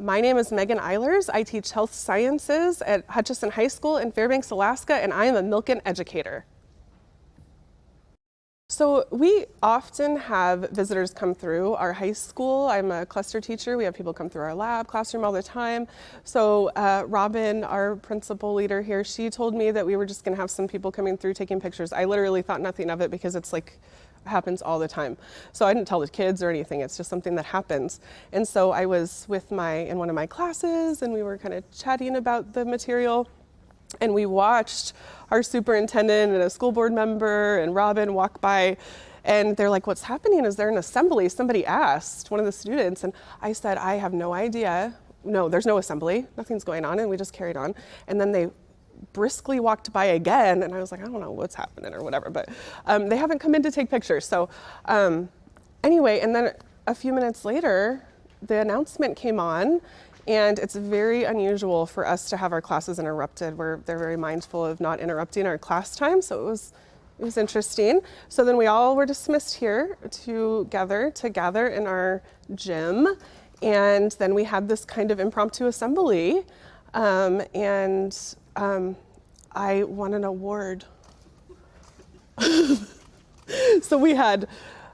My name is Megan Eilers. I teach health sciences at Hutchinson High School in Fairbanks, Alaska, and I am a Milken Educator. So we often have visitors come through our high school. I'm a cluster teacher. We have people come through our lab classroom all the time. So Robin, our principal leader here, she told me that we were just going to have some people coming through taking pictures. I literally thought nothing of it because it's like happens all the time. So I didn't tell the kids or anything. It's just something that happens. And so I was with in one of my classes, and we were kind of chatting about the material. And we watched our superintendent and a school board member and Robin walk by, and they're like, "What's happening? Is there an assembly?" Somebody asked, one of the students, and I said, "I have no idea. No, there's no assembly. Nothing's going on," and we just carried on. And then they briskly walked by again, and I was like, "I don't know what's happening or whatever," but they haven't come in to take pictures. So anyway, and then a few minutes later, the announcement came on. And it's very unusual for us to have our classes interrupted. They're very mindful of not interrupting our class time, so it was interesting. So then we all were dismissed here to gather in our gym, and then we had this kind of impromptu assembly, and I won an award. So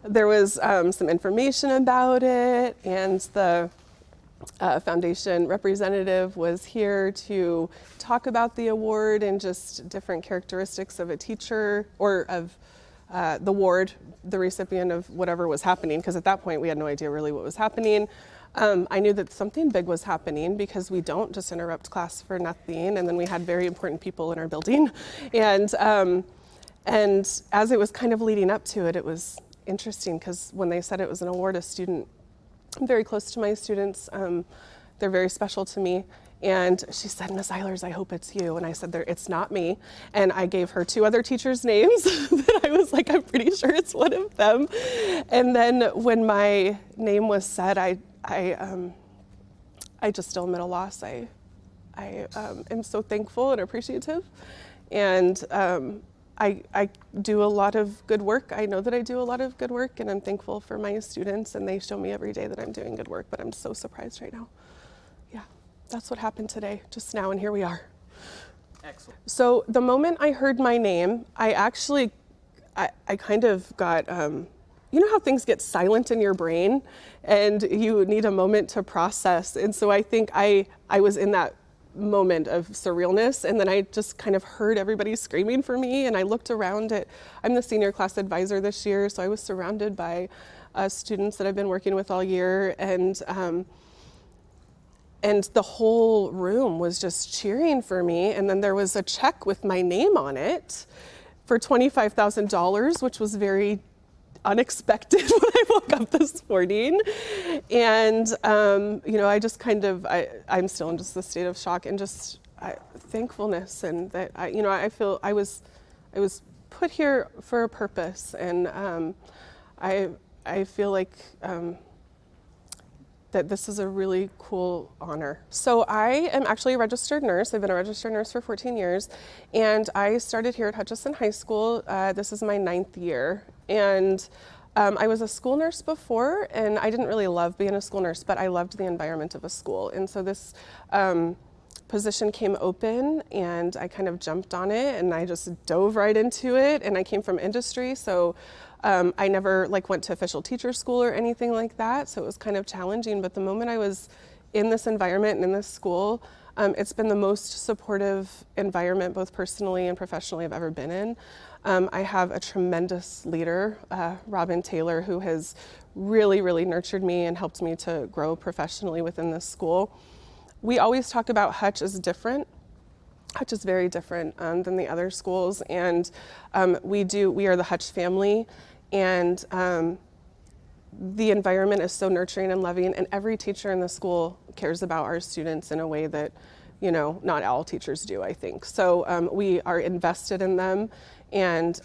there was some information about it, and the foundation representative was here to talk about the award and just different characteristics of a teacher or of the ward, the recipient of whatever was happening, because at that point we had no idea really what was happening. I knew that something big was happening because we don't just interrupt class for nothing, and then we had very important people in our building. And as it was kind of leading up to it, it was interesting because when they said it was an award, I'm very close to my students. They're very special to me. And she said, "Miss Eilers, I hope it's you." And I said, "It's not me." And I gave her 2 other teachers' names that I was like, "I'm pretty sure it's one of them." And then when my name was said, I just still am at a loss. I am so thankful and appreciative. And I do a lot of good work. I know that I do a lot of good work, and I'm thankful for my students, and they show me every day that I'm doing good work, but I'm so surprised right now. Yeah, that's what happened today, just now, and here we are. Excellent. So the moment I heard my name, I kind of got, you know how things get silent in your brain, and you need a moment to process, and so I think I was in that moment of surrealness, and then I just kind of heard everybody screaming for me, and I looked around I'm the senior class advisor this year, so I was surrounded by students that I've been working with all year, and the whole room was just cheering for me. And then there was a check with my name on it for $25,000, which was very unexpected when I woke up this morning. And, I just I'm still in just a state of shock and just thankfulness. And that, I feel I was put here for a purpose. And I feel like that this is a really cool honor. So I am actually a registered nurse. I've been a registered nurse for 14 years, and I started here at Hutchinson High School. This is my 9th year, and I was a school nurse before, and I didn't really love being a school nurse, but I loved the environment of a school. And so this position came open, and I kind of jumped on it, and I just dove right into it, and I came from industry, so I never went to official teacher school or anything like that, so it was kind of challenging. But the moment I was in this environment and in this school, it's been the most supportive environment, both personally and professionally, I've ever been in. I have a tremendous leader, Robin Taylor, who has really, really nurtured me and helped me to grow professionally within this school. We always talk about Hutch as different. Hutch is very different than the other schools, and we are the Hutch family, and the environment is so nurturing and loving, and every teacher in the school cares about our students in a way that, not all teachers do, I think. So we are invested in them, and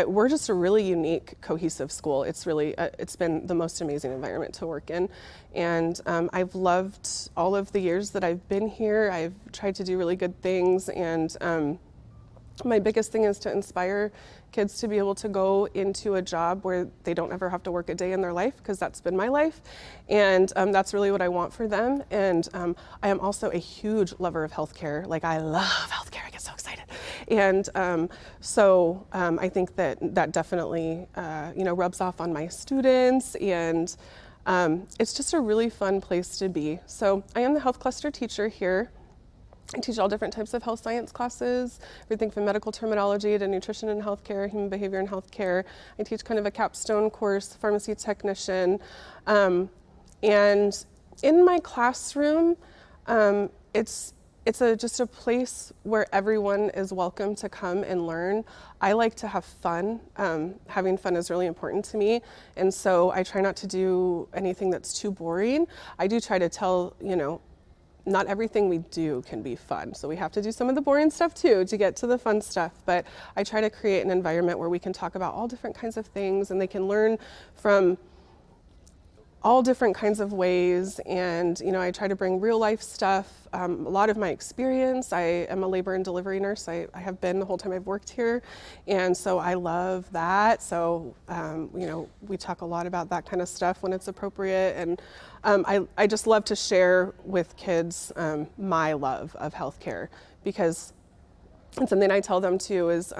we're just a really unique, cohesive school. It's really, it's been the most amazing environment to work in. And I've loved all of the years that I've been here. I've tried to do really good things, and My biggest thing is to inspire kids to be able to go into a job where they don't ever have to work a day in their life, because that's been my life, and that's really what I want for them. And I am also a huge lover of healthcare. Like, I love healthcare. I get so excited. And I think that definitely rubs off on my students, and it's just a really fun place to be. So I am the health cluster teacher here. I teach all different types of health science classes, everything from medical terminology to nutrition and healthcare, human behavior and healthcare. I teach kind of a capstone course, pharmacy technician. And in my classroom, it's just a place where everyone is welcome to come and learn. I like to have fun. Having fun is really important to me. And so I try not to do anything that's too boring. I do try to tell, not everything we do can be fun. So we have to do some of the boring stuff too to get to the fun stuff. But I try to create an environment where we can talk about all different kinds of things, and they can learn from all different kinds of ways. And I try to bring real life stuff, a lot of my experience. I am a labor and delivery nurse. I have been the whole time I've worked here, and so I love that. So we talk a lot about that kind of stuff when it's appropriate. And I just love to share with kids my love of healthcare, because it's something I tell them too is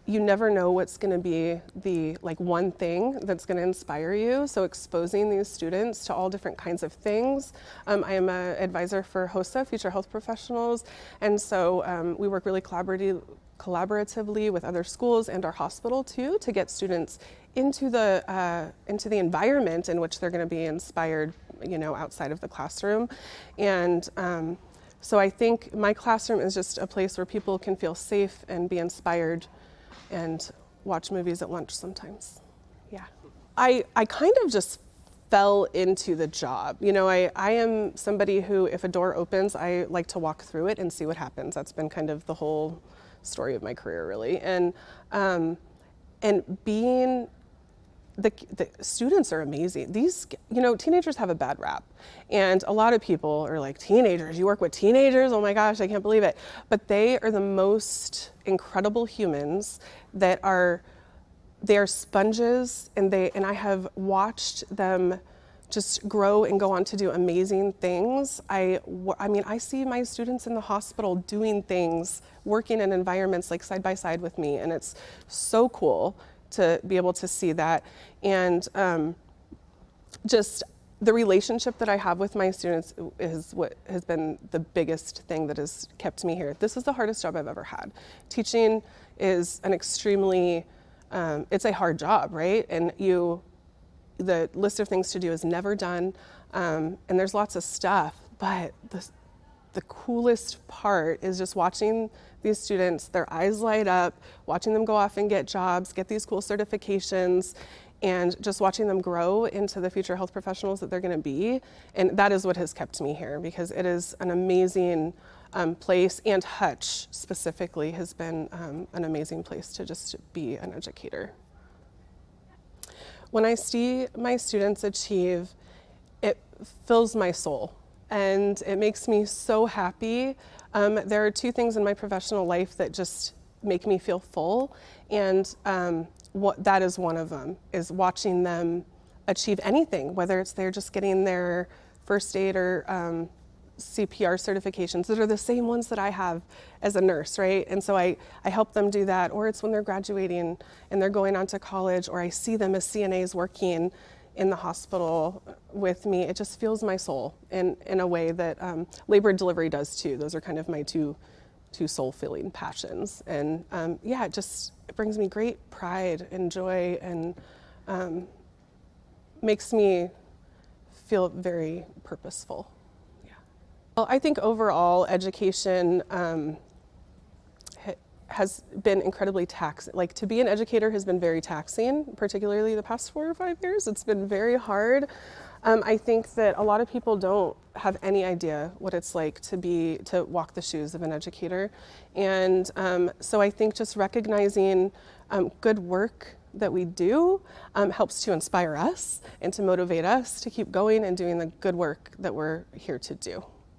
you never know what's going to be the one thing that's going to inspire you. So exposing these students to all different kinds of things. I am an advisor for HOSA, Future Health Professionals, and so we work really collaboratively with other schools and our hospital too, to get students into the environment in which they're going to be inspired, outside of the classroom. And so I think my classroom is just a place where people can feel safe and be inspired and watch movies at lunch sometimes. Yeah. I kind of just fell into the job. I am somebody who, if a door opens, I like to walk through it and see what happens. That's been kind of the whole story of my career, really. And being the students are amazing. These, teenagers have a bad rap. And a lot of people are like, teenagers, you work with teenagers? Oh my gosh, I can't believe it. But they are the most incredible humans they are sponges, and I have watched them just grow and go on to do amazing things. I see my students in the hospital doing things, working in environments like side by side with me, and it's so cool to be able to see that. And just the relationship that I have with my students is what has been the biggest thing that has kept me here. This is the hardest job I've ever had. Teaching is an extremely, it's a hard job, right? And the list of things to do is never done, and there's lots of stuff, but the coolest part is just watching these students, their eyes light up, watching them go off and get jobs, get these cool certifications, and just watching them grow into the future health professionals that they're going to be. And that is what has kept me here, because it is an amazing place, and Hutch specifically has been an amazing place to just be an educator. When I see my students achieve, it fills my soul, and it makes me so happy. There are two things in my professional life that just make me feel full, and that is one of them, is watching them achieve anything, whether it's they're just getting their first aid or CPR certifications that are the same ones that I have as a nurse, right? And so I help them do that, or it's when they're graduating and they're going on to college, or I see them as CNAs working in the hospital with me. It just fills my soul in a way that labor and delivery does too. Those are kind of my two soul-filling passions. And it brings me great pride and joy, and makes me feel very purposeful. Well, I think overall education has been incredibly taxing. Like, to be an educator has been very taxing, particularly the past 4 or 5 years. It's been very hard. I think that a lot of people don't have any idea what it's like to walk the shoes of an educator. And so I think just recognizing good work that we do helps to inspire us and to motivate us to keep going and doing the good work that we're here to do.